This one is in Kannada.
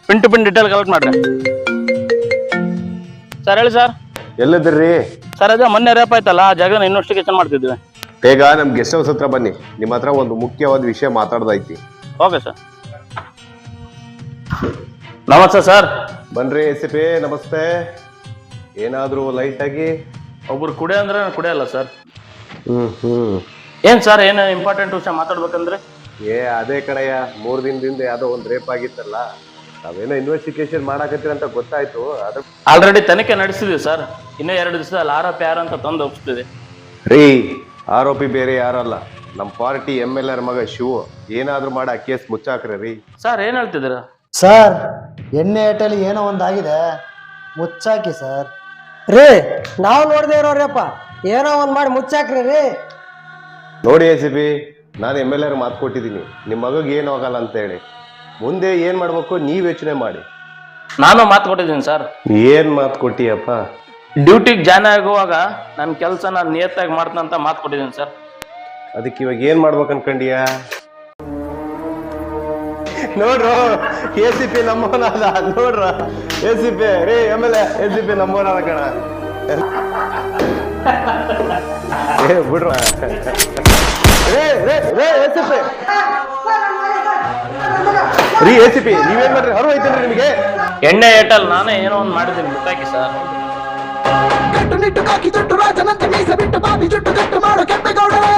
Pin to pin detail collect ಮಾಡ್ರಿ ಸರ್. ಹೇಳಿ ಸರ್. ಎಲ್ಲಿದ್ದೀರಿ? ಸರ್ ಅದೇ ಮೊನ್ನೆ ರೇಪ್ ಆಯ್ತಲ್ಲ, ಆ ಜಾಗನ ಇನ್ವೆಸ್ಟಿಗೇಷನ್ ಮಾಡ್ತಿದ್ವಿ. ಬೇಗ ನಮ್ ಗೆಸ್ಟ್ ಹೌಸ್ ಹತ್ರ ಬನ್ನಿ, ನಿಮ್ಮ ಹತ್ರ ಒಂದು ಮುಖ್ಯವಾದ ವಿಷಯ ಮಾತಾಡ್ದೈತಿ. Okay sir. ನಮಸ್ತೆ ಸರ್. ಬನ್ರಿ ACP. ನಮಸ್ತೆ. ಏನಾದ್ರೂ ಲೈಟ್ ಆಗಿ? ಒಬ್ರು ಕುಡಿಯ ಅಂದ್ರೆ ಕುಡಿಯಲ್ಲ ಸರ್. ಏನ್ ಸರ್, ಏನು ಇಂಪಾರ್ಟೆಂಟ್ ವಿಷಯ ಮಾತಾಡ್ಬೇಕಂದ್ರೆ? ಅದೇ ಕಡೆಯ 3 ದಿನದಿಂದ ಯಾವ್ದೋ ಒಂದ್ ರೇಪ್ ಆಗಿತ್ತಲ್ಲ, ನಾವೇನೋ ಇನ್ವೆಸ್ಟಿಗೇಷನ್ ಮಾಡಾಕತ್ತೀರ ಅಂತ ಗೊತ್ತಾಯ್ತು. ಅದ್ರ ಆಲ್ರೆಡಿ ತನಿಖೆ ನಡೆಸಿದ್ವಿ ಸರ್. ಇನ್ನೂ 2 ದಿವಸದಲ್ಲಿ ಆರೋಪಿ ಯಾರು ಅಂತ ತಂದು ಒಪ್ಪಿಸ್ತಿದೆ. ರೀ, ಆರೋಪಿ ಬೇರೆ ಯಾರಲ್ಲ, ನಮ್ ಪಾರ್ಟಿ MLR ಮಗ ಶಿವು. ಏನಾದ್ರೂ ಮಾಡಿ ಆ ಕೇಸ್ ಮುಚ್ಚಾಕ್ರಿ ರೀ. ಸರ್ ಏನ್ ಹೇಳ್ತಿದ್ದೀರಾ? ಸರ್ ಎಣ್ಣೆ ಏಟಲ್ಲಿ ಏನೋ ಒಂದಾಗಿದೆ, ಮುಚ್ಚಾಕಿ ಸರ್. ರೀ ನಾವು ನೋಡ್ದೆ ಇರೋರಿಯಪ್ಪ, ಏನೋ ಒಂದ್ ಮಾಡಿ ಮುಚ್ಚಾಕ್ರಿ ರೀ. ನೋಡಿ ACP, ನಾನು MLR ಮಾತು ಕೊಟ್ಟಿದ್ದೀನಿ, ನಿಮ್ಮ ಮಗಗೆ ಏನು ಆಗಲ್ಲ ಅಂತ ಹೇಳಿ. ಮುಂದೆ ಏನ್ ಮಾಡ್ಬೇಕು ನೀವ್ ಯೋಚನೆ ಮಾಡಿ. ನಾನು ಮಾತು ಕೊಟ್ಟಿದ್ದೀನಿ ಸರ್. ಏನ್ ಮಾತು ಕೊಟ್ಟಿಯಪ್ಪ? ಡ್ಯೂಟಿಗೆ ಜಾಯ್ನ್ ಆಗುವಾಗ ನನ್ನ ಕೆಲಸ ನಾನು ನಿಯತ್ತಾಗಿ ಮಾಡ್ತೇನೆ ಅಂತ ಮಾತು ಕೊಟ್ಟಿದ್ದೀನಿ ಸರ್. ಅದಕ್ಕೆ ಇವಾಗ ಏನ್ ಮಾಡ್ಬೇಕು ಅನ್ಕಂಡಿಯಾ? ನೋಡ್ರು ACP ನಮ್ಮವನಾದ, ನೋಡ್ರ ACP ರೀ ಆಮೇಲೆ ACP ನಮ್ಮವನಾದ ಕಣ. ಬಿಡ್ರ ರೀ ACP, ನೀವೇನ್ ಮಾಡ್ರಿ? ಹರು ಐತೇನ್ರಿ ನಿಮಗೆ? ಎಣ್ಣೆ ಏಟಲ್ ನಾನೇ ಏನೋ ಒಂದು ಮಾಡಿದ್ದೀನಿ, ಗೊತ್ತಾಕಿ ಸರ್. ಕಟ್ಟು ನಿಟ್ಟು ಕಾಕಿ ಜುಟ್ಟು ರಾಜನಂತೆ ಮೀಸ ಬಿಟ್ಟು ಬಾಬಿ ಜುಟ್ಟು ಕಟ್ಟು ಮಾಡೋ ಕೆಂಪೇಗೌಡರೇ.